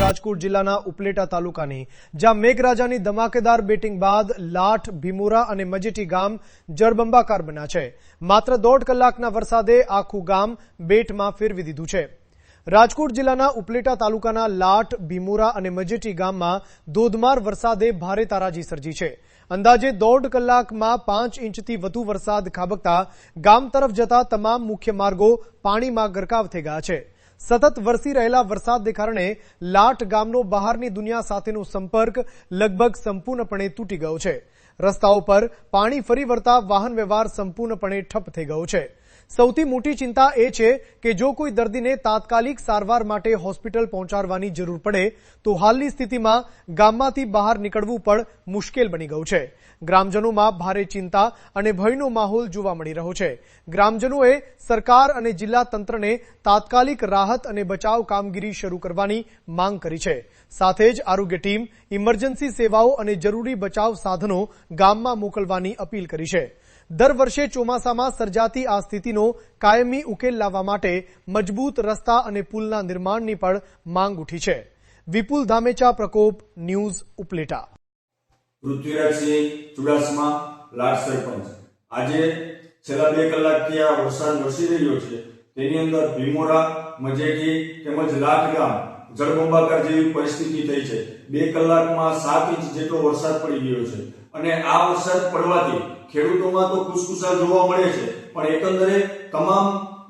રાજકોટ જિલ્લાના ઉપલેટા તાલુકાની જ્યાં મેઘરાજાની ધમાકેદાર બેટિંગ બાદ લાઠ, ભીમુરા અને મજેટી ગામ જળબંબાકાર બન્યા છે। માત્ર 1.5 કલાકના વરસાદે આખું ગામ બેટમાં ફેરવી દીધું છે। રાજકોટ જિલ્લાના ઉપલેટા તાલુકાના લાઠ, ભીમુરા અને મજેટી ગામમાં ધોધમાર વરસાદે ભારે તારાજી સર્જી છે। અંદાજે 1.5 કલાકમાં 5 ઇંચથી વધુ વરસાદ ખાબકતા ગામ તરફ જતા તમામ મુખ્ય માર્ગો પાણીમાં ગરકાવ થઈ ગયા છે। સતત વરસી રહેલા વરસાદને કારણે લાઠ ગામનો બહારની દુનિયા સાથેનો સંપર્ક લગભગ સંપૂર્ણપણે તૂટી ગયો છે। રસ્તાઓ પર પાણી ફરી વળતા વાહન વ્યવહાર સંપૂર્ણપણે ઠપ થઈ ગયો છે। સૌથી મોટી ચિંતા એ છે કે જો કોઈ દર્દીને તાત્કાલિક સારવાર માટે હોસ્પિટલ પહોંચાડવાની જરૂર પડે તો હાલની સ્થિતિમાં ગામમાંથી બહાર નીકળવું પણ મુશ્કેલ બની ગયું છે। ગ્રામજનોમાં ભારે ચિંતા અને ભયનો માહોલ જોવા મળી રહ્યો છે। ગ્રામજનોએ સરકાર અને જિલ્લા તંત્રને તાત્કાલિક રાહત અને બચાવ કામગીરી શરૂ કરવાની માંગ કરી છે। સાથે જ આરોગ્ય ટીમ, ઇમરજન્સી સેવાઓ અને જરૂરી બચાવ સાધનો ગામમાં મોકલવાની અપીલ કરી છે। દર વર્ષે ચોમાસામાં સર્જાતી આ સ્થિતિનો કાયમી ઉકેલ લાવવા માટે મજબૂત રસ્તા અને પુલના નિર્માણની પણ માંગ ઉઠી છે। વિપુલ ધામેચા, પ્રકોપ ન્યૂઝ, ઉપલેટા। પૃથ્વીરાજસિંહ ચુડાસમા, લાઠ સરપંચ। આજે છેલ્લા 2 કલાકથી આ વરસાદ વરસી રહ્યો છે। તેની અંદર ભીમોરા, મજેટી તેમજ લાઠ ગામ જળબંબાકાર જેવી પરિસ્થિતિ થઈ છે। 2 કલાકમાં 7 ઇંચ જેટલો વરસાદ પડી ગયો છે અને આ વરસાદ પડવાથી ખેડૂતોમાં તો ખુશખુશાલ જોવા મળે છે, પણ એકંદરે તમામ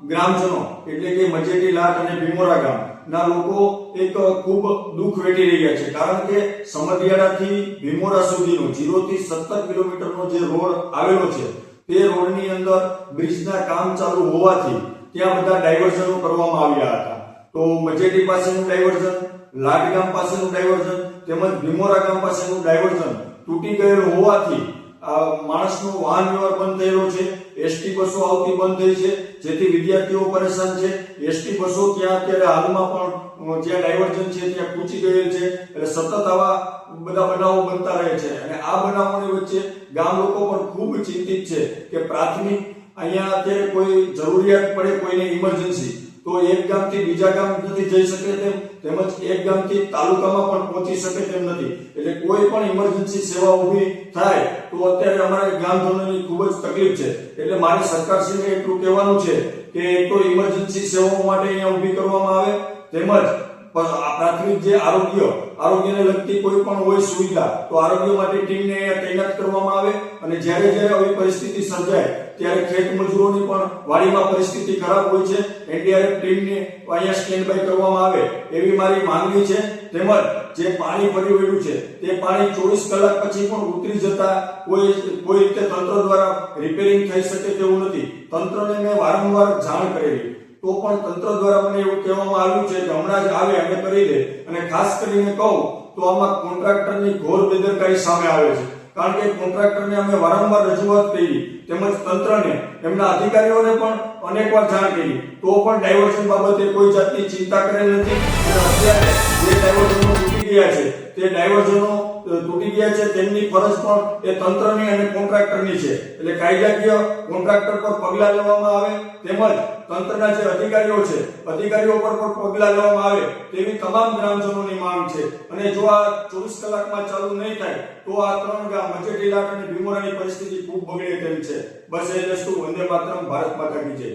ગ્રામજનો એટલે કે મજેટી, લાઠ અને ભીમોરા ગામના લોકો એક ખૂબ દુઃખ વેઠી રહ્યા છે, કારણ કે સમઢિયાળાથી ભીમોરા સુધીનો 0 થી 17 કિલોમીટરનો જે રોડ આવેલો છે તે રોડની અંદર બ્રિજના કામ ચાલુ હોવાથી ત્યાં બધા ડાયવર્ઝનો કરવામાં આવ્યા હતા। તો મજેટી પાસેનું ડાયવર્ઝન, લાઠ ગામ પાસેનું ડાયવર્ઝન તેમજ ભીમોરા ગામ પાસેનું ડાયવર્ઝન તૂટી ગયેલું હોવાથી માણસનો વાહન વ્યવહાર બંધ થયેલો છે। એસટી બસો આવતી બંધ થઈ છે, જેથી વિદ્યાર્થીઓ પરેશાન છે। એસટી બસો ત્યાં અત્યારે હાલમાં પણ જ્યાં ડાયવર્ઝન છે ત્યાં પૂછી ગયેલ છે, એટલે સતત આવા બધા બનાવો બનતા રહે છે અને આ બનાવોની વચ્ચે ગામ લોકો પણ ખૂબ ચિંતિત છે કે પ્રાથમિક અહીંયા અત્યારે કોઈ જરૂરિયાત પડે, કોઈને ઇમરજન્સી, તો એક ગામથી બીજા ગામ નથી જઈ શકે તેમ, તેમજ એક ગામથી તાલુકામાં પણ પહોંચી શકે તેમ નથી। એટલે કોઈ પણ ઇમરજન્સી સેવા ઊભી થાય તો અત્યારે અમારા ગામજનોની ખૂબ જ તકલીફ છે। એટલે મારે સરકારશ્રીને એટલું કહેવાનું છે કે એક તો ઇમરજન્સી સેવાઓ માટે અહીંયા ઊભી કરવામાં આવે, તેમજ પ્રાથમિક જે આરોગ્યને લગતી કોઈ પણ હોય સુવિધા તો આરોગ્ય માટે ટીમને અહીંયા તૈનાત કરવામાં આવે અને જ્યારે આવી પરિસ્થિતિ સર્જાય ત્યારે ખેત મજૂરોની પણ વાડીમાં પરિસ્થિતિ ખરાબ હોય છે, એનડીઆરએફ ટીમને અહીંયા સ્ટેન્ડ બાય કરવામાં આવે એવી મારી માંગણી છે। તેમજ જે પાણી ભરી વળ્યું છે તે પાણી 24 કલાક પછી પણ ઉતરી જતા કોઈ રીતે તંત્ર દ્વારા રિપેરિંગ થઈ શકે તેવું નથી। તંત્રને મેં વારંવાર જાણ કરેલી તો પણ તંત્ર દ્વારા મને એવું કહેવામાં આવ્યું છે કે હમણાં જ આવે અને કરી દે, અને ખાસ કરીને કહું તો આમાં કોન્ટ્રાક્ટરની ઘોર બેદરકારી સામે આવે છે, કારણ કે કોન્ટ્રાક્ટરને અમે વારંવાર રજૂઆત કરી તેમજ તંત્રને, એમના અધિકારીઓને પણ અનેકવાર જાણ કરી તો પણ ડાયવર્ઝન બાબતે કોઈ જાતની ચિંતા કરેલ નથી। અને અત્યારે જે ડાયવર્ઝનો તૂટી ગયા છે તે ડાયવર્ઝનો તૂટી ગયા છે તેમની ફરજ પણ એ તંત્રની અને કોન્ટ્રાક્ટરની છે, એટલે કાયદાકીય કોન્ટ્રાક્ટર પર પગલાં લેવામાં આવે તેમજ તંત્રના જે અધિકારીઓ છે અધિકારીઓ પર પણ પગલાં લેવામાં આવે તેવી તમામ ગ્રામજનોની માંગ છે। અને જો આ 24 કલાકમાં ચાલુ નહીં થાય તો આ 3 ગામ મજેટી, લાઠ અને ભીમોરાની પરિસ્થિતિ ખૂબ બગડે તેમ છે। બસ એ જ વસ્તુ। વંદે માતરમ, ભારત માતા કી જય।